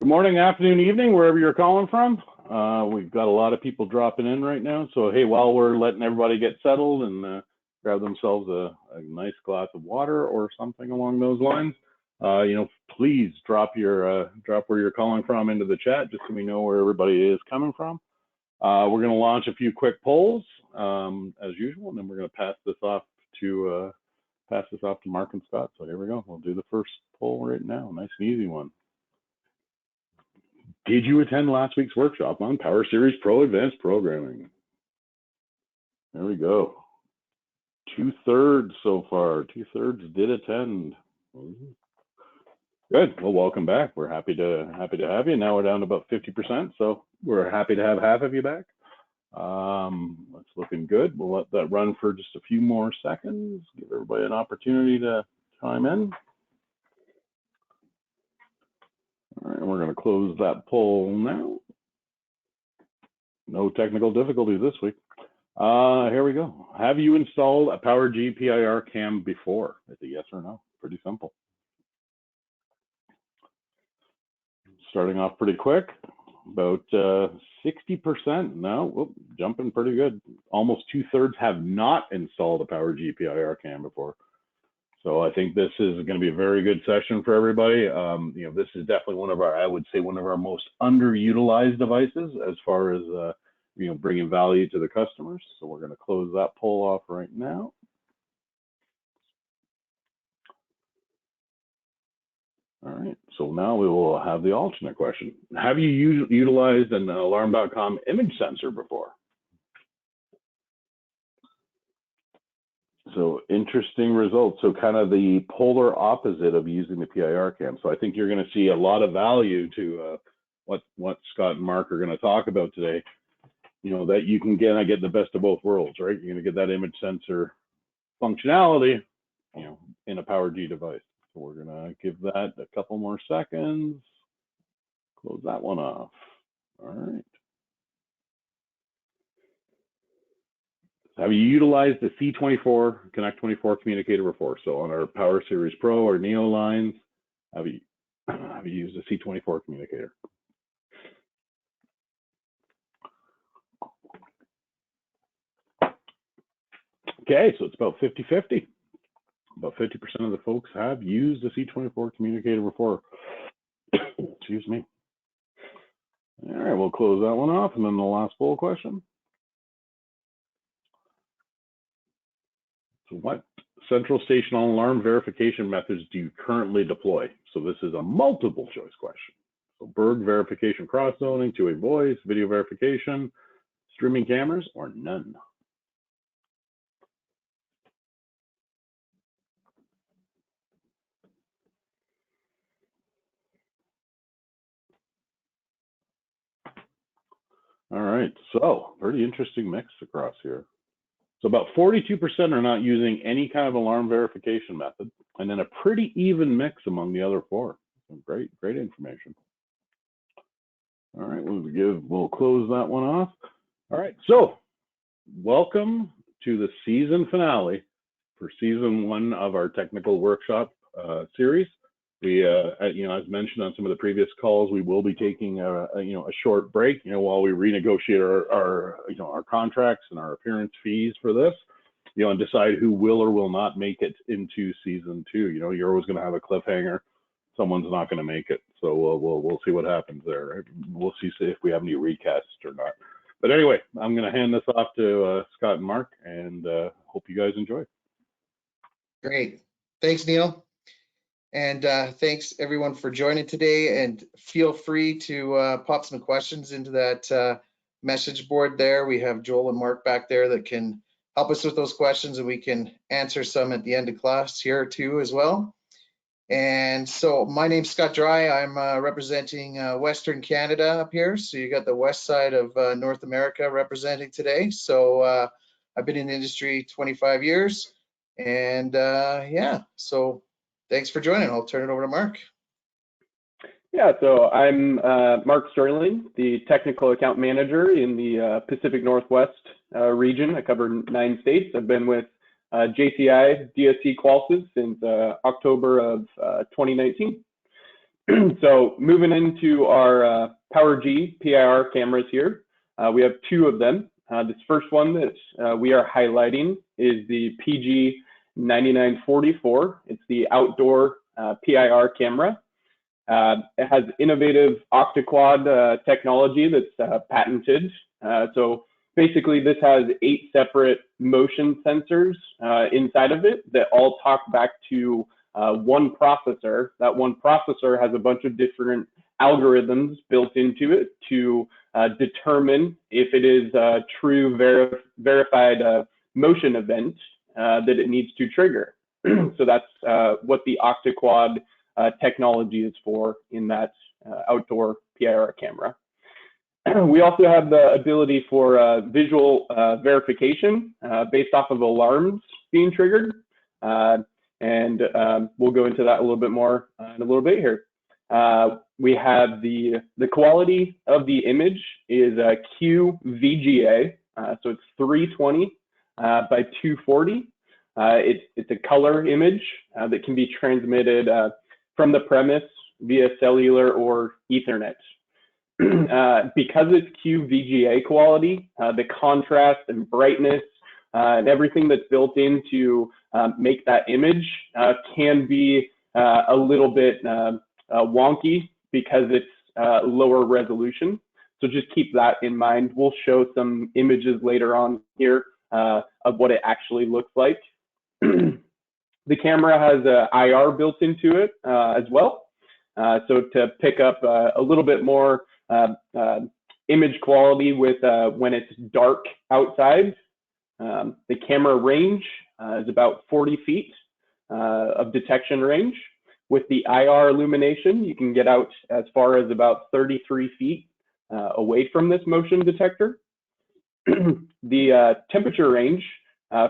Good morning, afternoon, evening, wherever you're calling from. We've got a lot of people dropping in right now. So, hey, while we're letting everybody get settled and grab themselves a nice glass of water or something along those lines, please drop where you're calling from into the chat, just so we know where everybody is coming from. We're going to launch a few quick polls as usual, and then we're going to pass this off to Mark and Scott. So here we go. We'll do the first poll right now. Nice and easy one. Did you attend last week's workshop on Power Series Pro Advanced Programming? There we go. 2/3 so far. 2/3 did attend. Good. Well, welcome back. We're happy to have you. Now we're down to about 50%, so we're happy to have half of you back. That's looking good. We'll let that run for just a few more seconds. Give everybody an opportunity to chime in. All right, we're going to close that poll now. No technical difficulties this week. Here we go. Have you installed a PowerG PIR cam before? It's a yes or no. Pretty simple. Starting off pretty quick. About 60% now. Whoop, jumping pretty good. Almost 2/3 have not installed a PowerG PIR cam before. So I think this is going to be a very good session for everybody. This is definitely one of our most underutilized devices as far as bringing value to the customers. So we're going to close that poll off right now. All right. So now we will have the alternate question. Have you utilized an Alarm.com image sensor before? So interesting results. So kind of the polar opposite of using the PIR cam. So I think you're going to see a lot of value to what Scott and Mark are going to talk about today. That you can get the best of both worlds, right? You're going to get that image sensor functionality, in a PowerG device. So we're going to give that a couple more seconds. Close that one off. All right. Have you utilized the C24 Connect 24 communicator before? So on our Power Series Pro or Neo lines, have you used the C24 communicator? Okay, so it's about 50-50. About 50% of the folks have used the C24 communicator before. Excuse me. All right, we'll close that one off, and then the last poll question. So what central station alarm verification methods do you currently deploy? So this is a multiple choice question. So PowerG verification cross-zoning, two-way voice, video verification, streaming cameras, or none? All right, so pretty interesting mix across here. So about 42% are not using any kind of alarm verification method, and then a pretty even mix among the other four. So great information. All right, we'll close that one off. All right, so welcome to the season finale for season 1 of our technical workshop series. We, as mentioned on some of the previous calls, we will be taking a short break, while we renegotiate our contracts and our appearance fees for this, and decide who will or will not make it into season 2. You're always going to have a cliffhanger. Someone's not going to make it, so we'll see what happens there. We'll see if we have any recasts or not. But anyway, I'm going to hand this off to Scott and Mark, and hope you guys enjoy. Great, thanks, Neil. And thanks everyone for joining today, and feel free to pop some questions into that message board there. We have Joel and Mark back there that can help us with those questions, and we can answer some at the end of class here too as well. And so my name's Scott Dry. I'm representing Western Canada up here. So you got the west side of North America representing today. So I've been in the industry 25 years, and yeah, so thanks for joining. I'll turn it over to Mark. Yeah, so I'm Mark Sterling, the technical account manager in the Pacific Northwest region. I cover 9 states. I've been with JCI DSC Qolsys since October of 2019. So moving into our PowerG PIR cameras here, we have two of them. This first one that we are highlighting is the PG9944. It's the outdoor PIR camera. It has innovative octa-quad technology that's patented. So basically this has 8 separate motion sensors inside of it that all talk back to one processor. That one processor has a bunch of different algorithms built into it to determine if it is a true verified motion event that it needs to trigger. So that's what the octa-quad technology is for in that outdoor PIR camera. We also have the ability for visual verification based off of alarms being triggered. And we'll go into that a little bit more in a little bit here. We have the quality of the image is QVGA, so it's 320 by 240. It's a color image that can be transmitted from the premise via cellular or Ethernet. Because it's QVGA quality, the contrast and brightness and everything that's built in to make that image can be a little bit wonky because it's lower resolution. So just keep that in mind. We'll show some images later on here of what it actually looks like. The camera has IR built into it as well. So to pick up a little bit more image quality with when it's dark outside. The camera range is about 40 feet of detection range. With the IR illumination, you can get out as far as about 33 feet away from this motion detector. The temperature range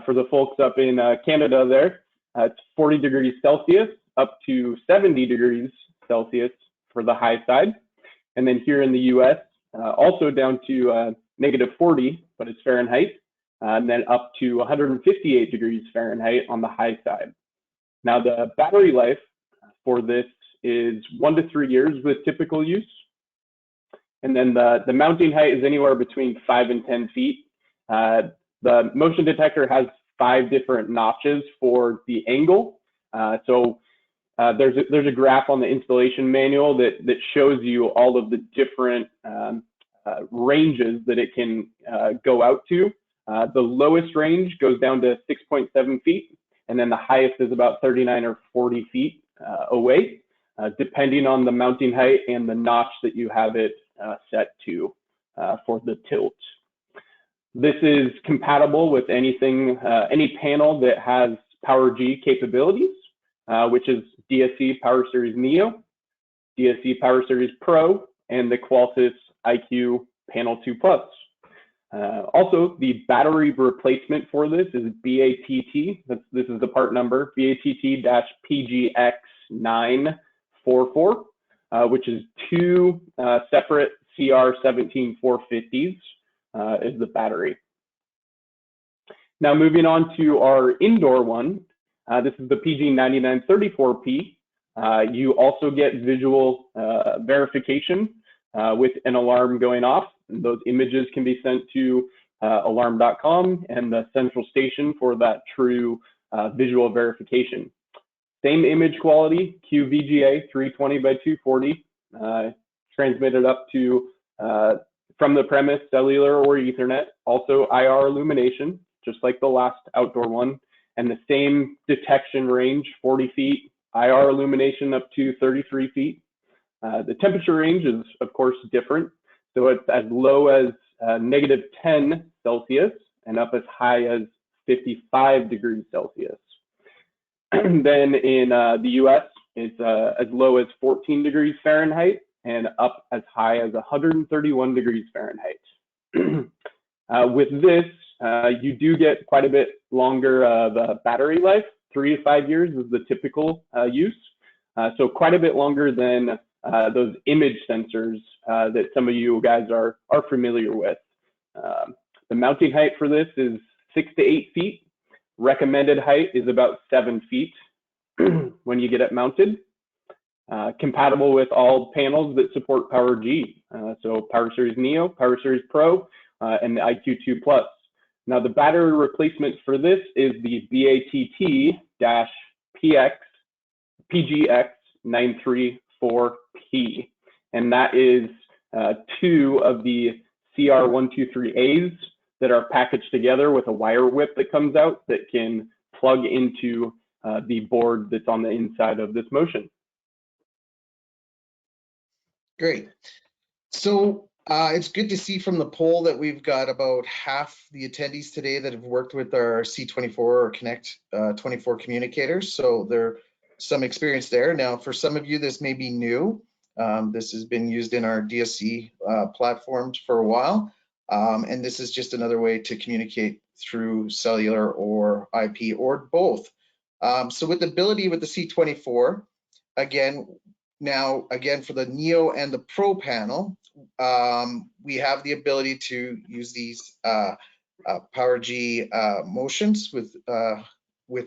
for the folks up in Canada there, it's 40 degrees Celsius up to 70 degrees Celsius for the high side. And then here in the US, also down to -40, but it's Fahrenheit, and then up to 158 degrees Fahrenheit on the high side. Now the battery life for this is 1 to 3 years with typical use. And then the mounting height is anywhere between 5 and 10 feet. The motion detector has 5 different notches for the angle. There's a graph on the installation manual that shows you all of the different ranges that it can go out to. The lowest range goes down to 6.7 feet, and then the highest is about 39 or 40 feet away, depending on the mounting height and the notch that you have it set to for the tilt. This is compatible with anything, any panel that has PowerG capabilities, which is DSC Power Series Neo, DSC Power Series Pro, and the Qolsys IQ Panel 2 Plus. Also, the battery replacement for this is BATT. This is the part number, BATT-PGX944, which is 2 separate CR17450s is the battery. Now moving on to our indoor one, this is the PG9934P. You also get visual verification with an alarm going off. And those images can be sent to alarm.com and the central station for that true visual verification. Same image quality, QVGA 320 by 240, transmitted up to from the premise, cellular or Ethernet, also IR illumination, just like the last outdoor one, and the same detection range, 40 feet, IR illumination up to 33 feet. The temperature range is, of course, different. So it's as low as -10 Celsius and up as high as 55 degrees Celsius. And then in the US, it's as low as 14 degrees Fahrenheit and up as high as 131 degrees Fahrenheit. With this, you do get quite a bit longer of battery life. 3 to 5 years is the typical use. So quite a bit longer than those image sensors that some of you guys are familiar with. The mounting height for this is 6 to 8 feet. Recommended height is about 7 feet when you get it mounted. compatible with all panels that support PowerG. So Power Series Neo, Power Series Pro, and the IQ2 Plus. Now the battery replacement for this is the BATT-PGX934P, and that is 2 of the CR123As that are packaged together with a wire whip that comes out that can plug into the board that's on the inside of this motion. Great. So it's good to see from the poll that we've got about half the attendees today that have worked with our C24 or Connect 24 communicators. So there's some experience there. Now, for some of you, this may be new. This has been used in our DSC platforms for a while. And this is just another way to communicate through cellular or IP or both. So with the ability with the C24, again, for the Neo and the Pro panel, we have the ability to use these PowerG motions with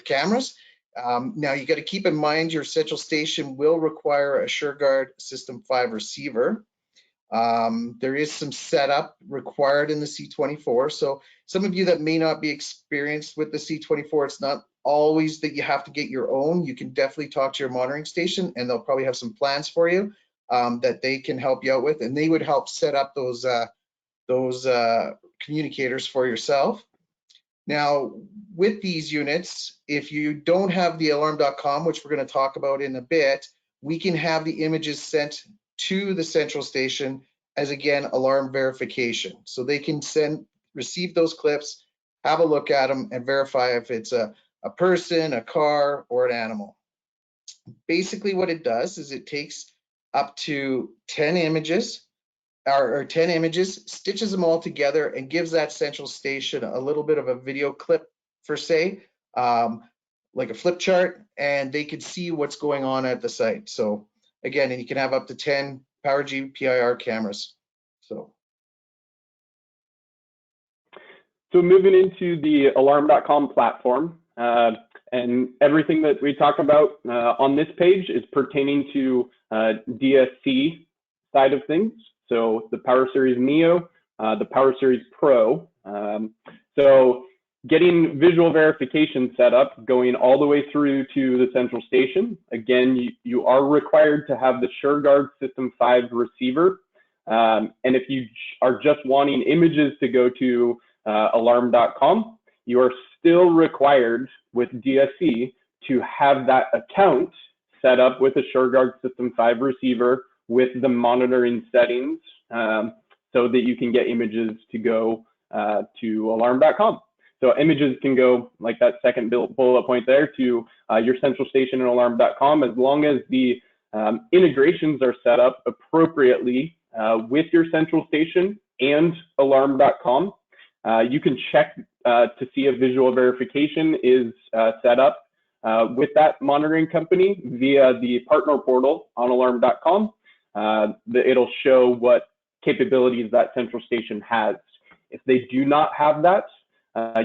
cameras. Now you got to keep in mind your central station will require a SureGuard System 5 receiver. There is some setup required in the C24. So some of you that may not be experienced with the C24, it's not always that you have to get your own. You can definitely talk to your monitoring station and they'll probably have some plans for you that they can help you out with, and they would help set up those communicators for yourself. Now, with these units, if you don't have the Alarm.com, which we're going to talk about in a bit, we can have the images sent to the central station as, again, alarm verification. So they can receive those clips, have a look at them, and verify if it's a person, a car, or an animal. Basically what it does is it takes up to 10 images, or 10 images, stitches them all together, and gives that central station a little bit of a video clip, for say, like a flip chart, and they could see what's going on at the site. So again, and you can have up to 10 PowerG PIR cameras. So moving into the Alarm.com platform, and everything that we talk about on this page is pertaining to DSC side of things. So the Power Series Neo, the Power Series Pro. So getting visual verification set up, going all the way through to the central station. Again, you are required to have the SureGuard System 5 receiver. And if you are just wanting images to go to Alarm.com, you are still required with DSC to have that account set up with a SureGuard System 5 receiver with the monitoring settings so that you can get images to go to Alarm.com. So images can go, like that second bullet point there, to your central station and Alarm.com, as long as the integrations are set up appropriately with your central station and Alarm.com. You can check to see if visual verification is set up with that monitoring company via the partner portal on Alarm.com. It'll show what capabilities that central station has. If they do not have that,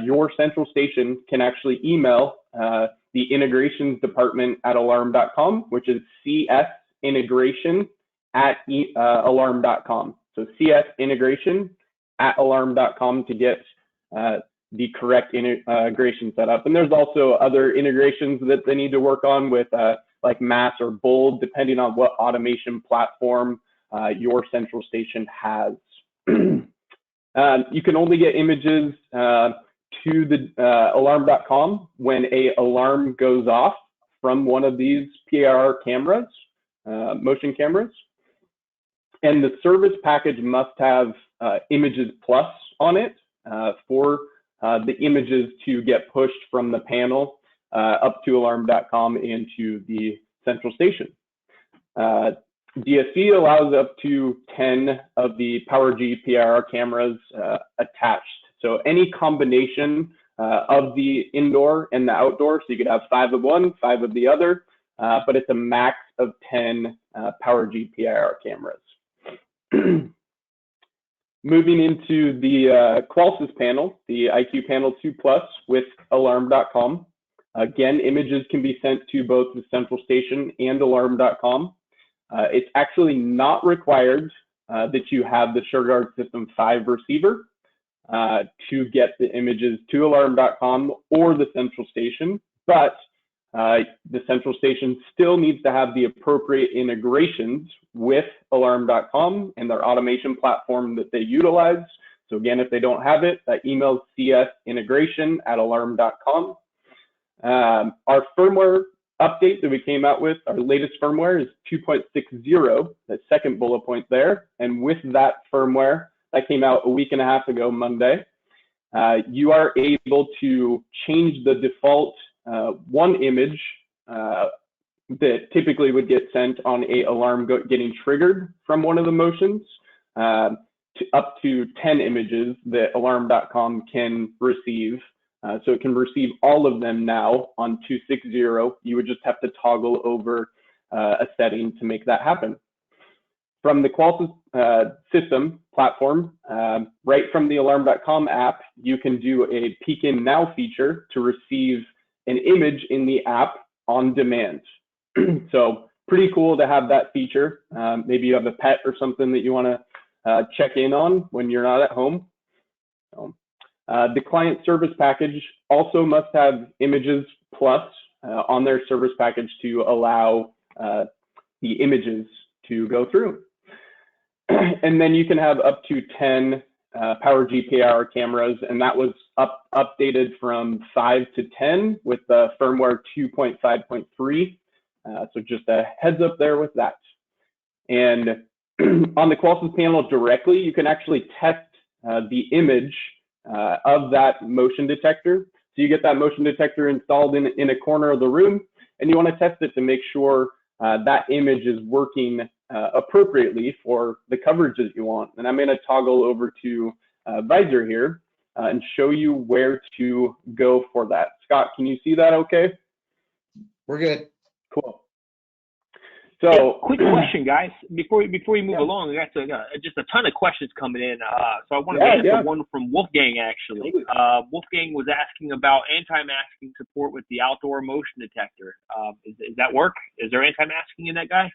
your central station can actually email the integrations department at Alarm.com, which is csintegration@alarm.com. So csintegration@alarm.com to get the correct integration set up. And there's also other integrations that they need to work on with like Mass or Bold, depending on what automation platform your central station has. You can only get images to the Alarm.com when an alarm goes off from one of these PIR cameras, motion cameras. And the service package must have Images Plus on it for the images to get pushed from the panel up to Alarm.com and to the central station. DSC allows up to 10 of the PowerG PIR cameras attached. So any combination of the indoor and the outdoor, so you could have 5 of one, 5 of the other, but it's a max of 10 PowerG PIR cameras. Moving into the Qolsys panel, the IQ Panel 2 Plus with Alarm.com. Again, images can be sent to both the central station and Alarm.com. It's actually not required that you have the SureGuard System 5 receiver to get the images to alarm.com or the central station, but the central station still needs to have the appropriate integrations with alarm.com and their automation platform that they utilize. So again, if they don't have it, email csintegration@alarm.com. Our firmware update that we came out with, our latest firmware is 2.60, that second bullet point there. And with that firmware, that came out a week and a half ago, Monday, you are able to change the default one image that typically would get sent on a alarm getting triggered from one of the motions to up to 10 images that alarm.com can receive. So it can receive all of them now on 260. You would just have to toggle over a setting to make that happen. From the Qolsys system platform, right from the alarm.com app, you can do a peek in now feature to receive an image in the app on demand. So pretty cool to have that feature. Maybe you have a pet or something that you want to check in on when you're not at home. The client service package also must have images plus on their service package to allow the images to go through. And then you can have up to 10 PowerG PIR cameras, and that was updated from 5 to 10 with the firmware 2.5.3. So just a heads up there with that. And on the Qolsys panel directly, you can actually test the image of that motion detector. So you get that motion detector installed in a corner of the room, and you want to test it to make sure that image is working appropriately for the coverage that you want. And I'm going to toggle over to Visor here and show you where to go for that. Scott, can you see that okay? We're good. Cool. So hey, quick question, guys. Before we move along, we got just a ton of questions coming in. So I wanted to answer one from Wolfgang, actually. Wolfgang was asking about anti-masking support with the outdoor motion detector. Is that work? Is there anti-masking in that guy?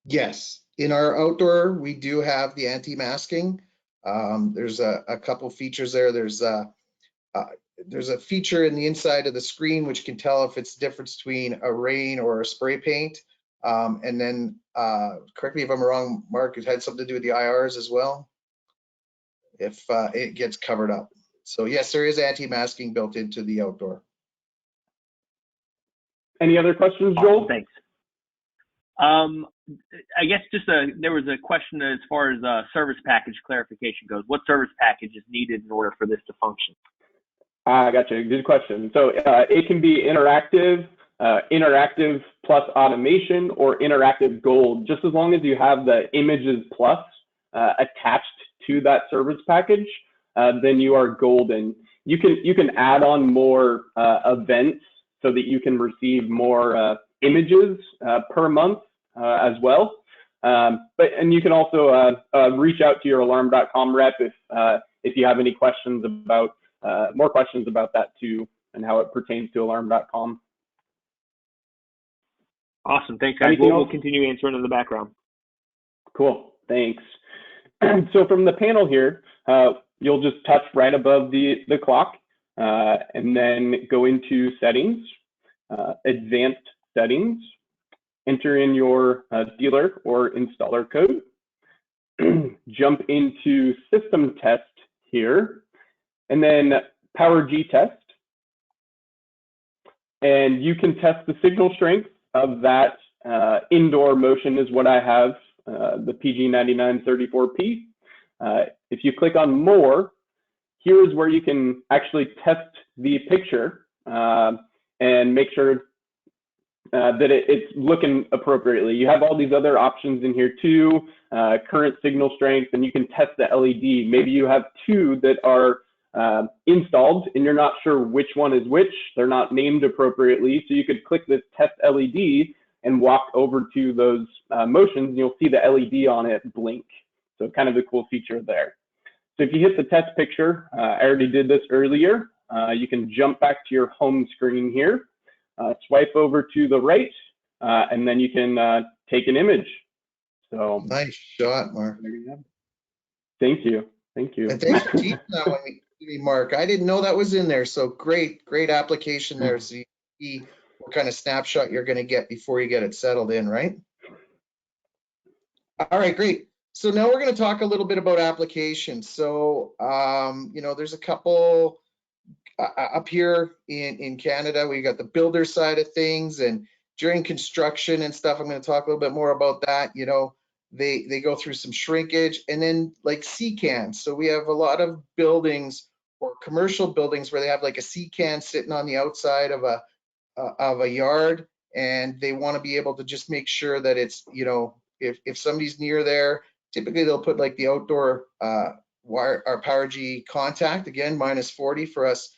Yes. In our outdoor, we do have the anti-masking. There's a couple features there. There's a feature in the inside of the screen which can tell if it's the difference between a rain or a spray paint. And then, correct me if I'm wrong, Mark, it had something to do with the IRs as well, if it gets covered up. So yes, there is anti-masking built into the outdoor. Any other questions, Joel? Thanks. I guess there was a question as far as service package clarification goes. What service package is needed in order for this to function? I gotcha. Good question. So it can be interactive, interactive plus automation, or interactive gold. Just as long as you have the images plus attached to that service package, then you are golden. You can add on more events so that you can receive more images per month as well. And you can also reach out to your alarm.com rep if you have any questions about more questions about that too, and how it pertains to alarm.com. Awesome. Thanks, guys. We'll continue answering in the background. Cool. Thanks. So from the panel here, you'll just touch right above the clock and then go into settings, advanced settings, enter in your dealer or installer code, jump into system test here, and then PowerG test. And you can test the signal strength of that indoor motion is what I have, the PG9934P. If you click on more, here is where you can actually test the picture and make sure that it's looking appropriately. You have all these other options in here too, current signal strength, and you can test the LED. Maybe you have two that are installed and you're not sure which one is which. They're not named appropriately. So you could click this test LED and walk over to those motions, and you'll see the LED on it blink. So kind of a cool feature there. So if you hit the test picture, I already did this earlier. You can jump back to your home screen here, swipe over to the right, and then you can take an image. So nice shot, Mark. there you have it. Thank you. Thank you. And thanks for teaching that one, Mark. I didn't know that was in there. So great application there. So you see what kind of snapshot you're going to get before you get it settled in, right? All right, great. So now we're going to talk a little bit about applications. So, you know, there's a couple up here in Canada. We got the builder side of things, and during construction and stuff, I'm going to talk a little bit more about that. You know, they go through some shrinkage, and then like CCAN. So we have a lot of buildings or commercial buildings where they have like a CCAN sitting on the outside of a yard, and they want to be able to just make sure that it's, you know, if somebody's near there, typically they'll put like the outdoor wire or PowerG contact, again, -40 for us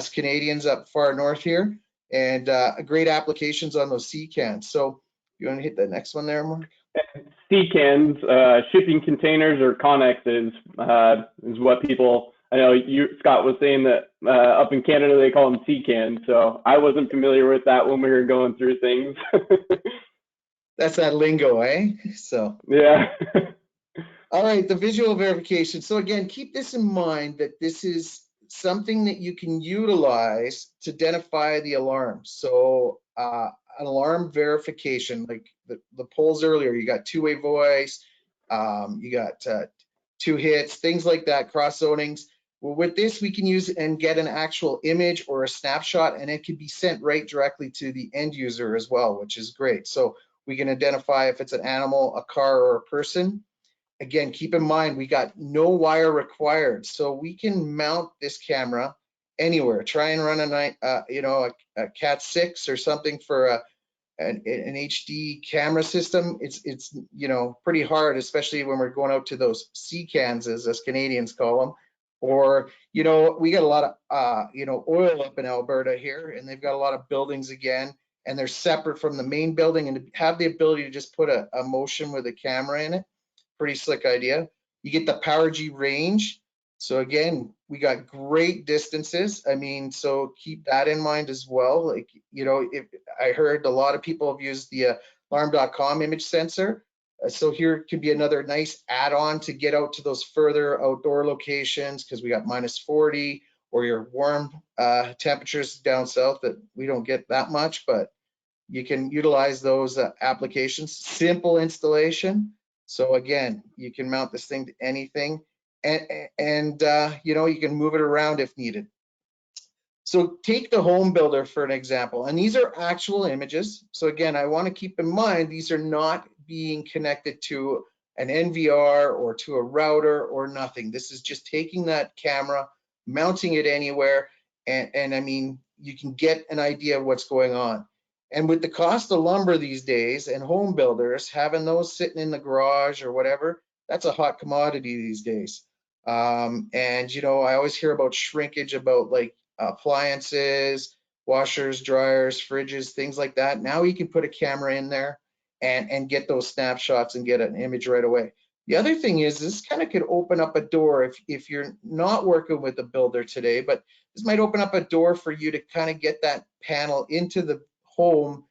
Canadians up far north here, and great applications on those CCANs. So you want to hit the next one there, Mark? CCANs, shipping containers or connexes, is what people, I know Scott was saying that up in Canada they call them CCANs, so I wasn't familiar with that when we were going through things. That's that lingo, eh? So yeah. All right, the visual verification. So again, keep this in mind that this is something that you can utilize to identify the alarm. So an alarm verification, like the polls earlier, you got two-way voice, you got 2 hits, things like that, cross zonings. Well, with this, we can use and get an actual image or a snapshot, and it can be sent right directly to the end user as well, which is great. So we can identify if it's an animal, a car, or a person. Again, keep in mind, we got no wire required, so we can mount this camera anywhere. Try and run a Cat 6 or something for an HD camera system. It's you know, pretty hard, especially when we're going out to those CCANs, as us Canadians call them. Or, you know, we got a lot of you know, oil up in Alberta here, and they've got a lot of buildings again, and they're separate from the main building, and to have the ability to just put a motion with a camera in it. Pretty slick idea. You get the PowerG range. So again, we got great distances. I mean, so keep that in mind as well. Like, you know, if I heard a lot of people have used the Alarm.com image sensor. So here could be another nice add-on to get out to those further outdoor locations, because we got -40 or your warm temperatures down south that we don't get that much, but you can utilize those applications. Simple installation. So again, you can mount this thing to anything, and you know, you can move it around if needed. So take the home builder for an example, and these are actual images. So again, I want to keep in mind, these are not being connected to an NVR or to a router or nothing. This is just taking that camera, mounting it anywhere, and I mean, you can get an idea of what's going on. And with the cost of lumber these days and home builders, having those sitting in the garage or whatever, that's a hot commodity these days. And, you know, I always hear about shrinkage, about like appliances, washers, dryers, fridges, things like that. Now you can put a camera in there and get those snapshots and get an image right away. The other thing is, this kind of could open up a door if you're not working with a builder today, but this might open up a door for you to kind of get that panel into the home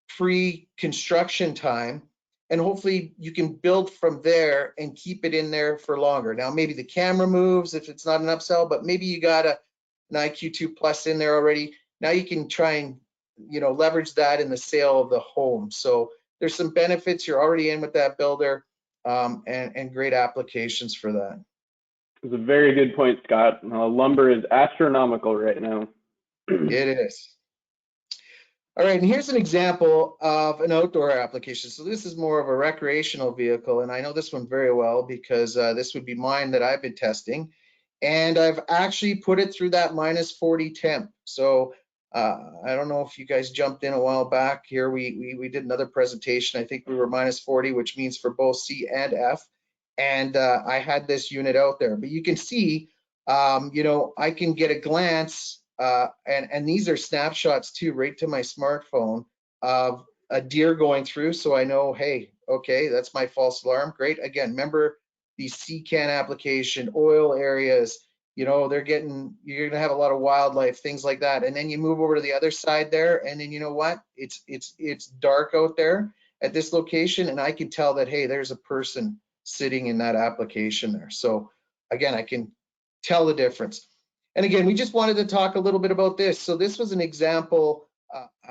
pre-construction time, and hopefully you can build from there and keep it in there for longer. Now maybe the camera moves if it's not an upsell, but maybe you got an IQ2 Plus in there already. Now you can try and, you know, leverage that in the sale of the home. So there's some benefits. You're already in with that builder, and great applications for that. It's a very good point, Scott. Lumber is astronomical right now. It is. All right, and here's an example of an outdoor application. So this is more of a recreational vehicle, and I know this one very well because this would be mine that I've been testing. And I've actually put it through that -40 temp. So I don't know if you guys jumped in a while back here. We did another presentation. I think we were -40, which means for both C and F. And I had this unit out there. But you can see, you know, I can get a glance, and these are snapshots too, right to my smartphone, of a deer going through. So I know, hey, okay, that's my false alarm. Great. Again, remember the CCAN application, oil areas, you know, you're gonna have a lot of wildlife, things like that. And then you move over to the other side there, and then you know what? It's dark out there at this location, and I can tell that, hey, there's a person sitting in that application there. So again, I can tell the difference. And again, we just wanted to talk a little bit about this. So this was an example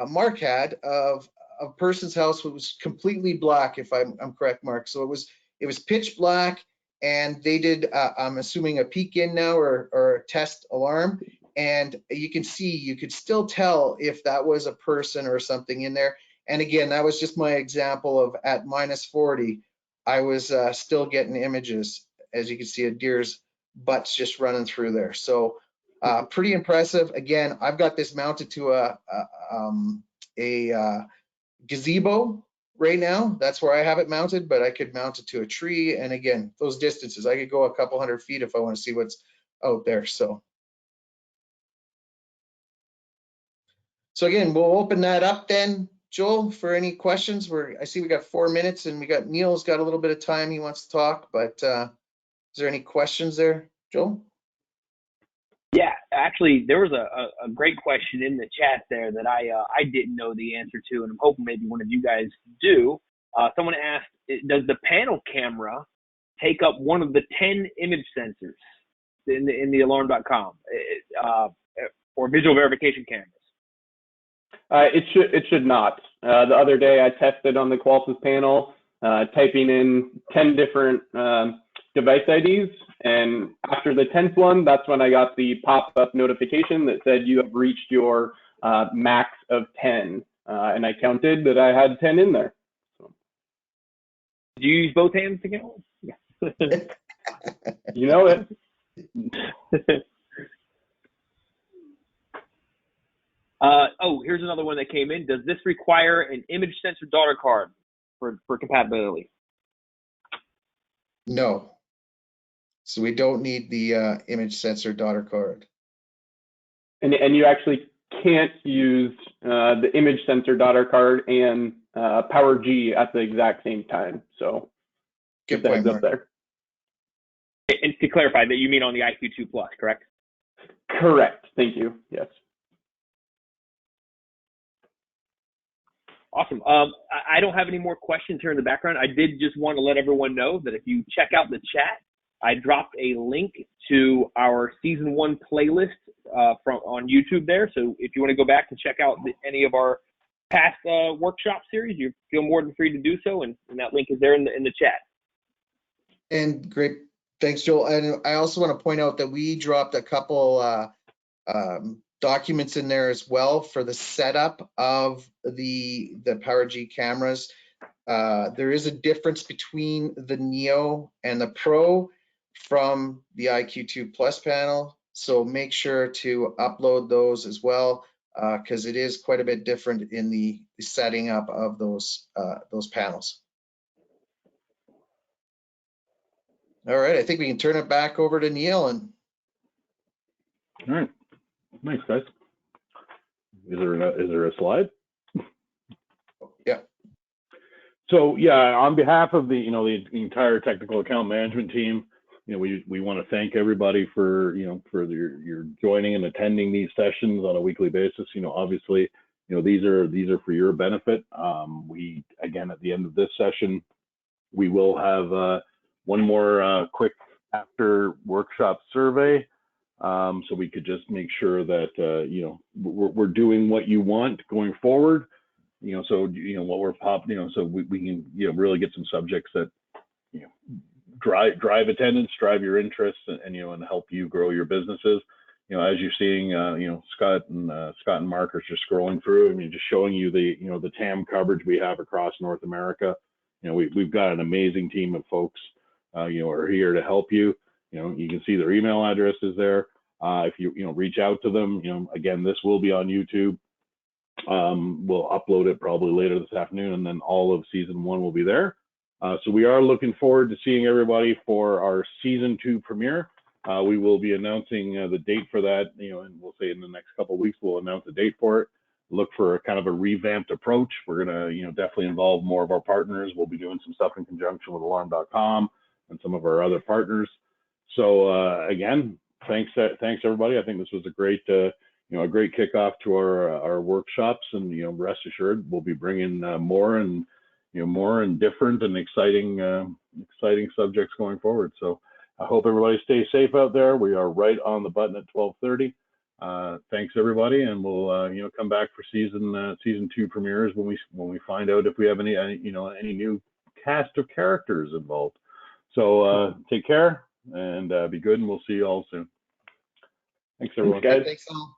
Mark had of a person's house that was completely black, if I'm correct, Mark. So it was pitch black, and they did, I'm assuming, a peek in now or a test alarm. And you could still tell if that was a person or something in there. And again, that was just my example of at -40, I was still getting images. As you can see, a deer's butt's just running through there. So pretty impressive. Again, I've got this mounted to a gazebo right now. That's where I have it mounted, but I could mount it to a tree. And again, those distances, I could go a couple 100 feet if I want to see what's out there. So again, we'll open that up then, Joel, for any questions. I see we got 4 minutes, and Neil's got a little bit of time he wants to talk, but is there any questions there, Joel? Yeah, actually, there was a great question in the chat there that I didn't know the answer to, and I'm hoping maybe one of you guys do. Someone asked, does the panel camera take up one of the 10 image sensors in the Alarm.com or visual verification cameras? It should not. The other day I tested on the Qolsys panel, typing in 10 different device IDs, and after the 10th one, that's when I got the pop-up notification that said you have reached your max of 10, and I counted that I had 10 in there. So. Did you use both hands to count? You know it. Here's another one that came in. Does this require an image sensor daughter card for compatibility? No. So we don't need the image sensor daughter card. And you actually can't use the image sensor daughter card and PowerG at the exact same time. So Good point, Mark. There. And to clarify, that you mean on the IQ2 Plus, correct? Correct. Thank you. Yes. Awesome. I don't have any more questions here in the background. I did just want to let everyone know that if you check out the chat, I dropped a link to our season 1 playlist on YouTube there. So if you want to go back and check out any of our past workshop series, you feel more than free to do so. And that link is there in the chat. And great. Thanks, Joel. And I also want to point out that we dropped a couple documents in there as well for the setup of the PowerG cameras. There is a difference between the Neo and the Pro from the IQ2 Plus panel, so make sure to upload those as well, because it is quite a bit different in the setting up of those panels. All right, I think we can turn it back over to Neil. And all right, thanks, guys. Is there a slide? Yeah. So yeah, on behalf of the the entire technical account management team, we want to thank everybody for for your joining and attending these sessions on a weekly basis. Obviously, these are for your benefit. We, again, at the end of this session, we will have one more quick after workshop survey, so we could just make sure that we're doing what you want going forward. So what we're so we can really get some subjects that drive attendance, drive your interest, and help you grow your businesses. As you're seeing, Scott and Mark are just scrolling through. I mean, just showing you the TAM coverage we have across North America. We've got an amazing team of folks, are here to help you. You can see their email addresses there. If you reach out to them, again, this will be on YouTube. We'll upload it probably later this afternoon, and then all of season 1 will be there. So we are looking forward to seeing everybody for our season 2 premiere. We will be announcing the date for that, and we'll say in the next couple of weeks we'll announce a date for it. Look for a kind of a revamped approach. We're gonna, definitely involve more of our partners. We'll be doing some stuff in conjunction with Alarm.com and some of our other partners. So again, thanks everybody. I think this was a great, you know, a great kickoff to our workshops, and you know, rest assured we'll be bringing more and more and different and exciting subjects going forward. So I hope everybody stays safe out there. We are right on the button at 12:30. Thanks everybody, and we'll you know, come back for season 2 premieres when we find out if we have any new cast of characters involved. So take care and be good, and we'll see you all soon. Thanks everyone. Thanks, guys. Thanks all.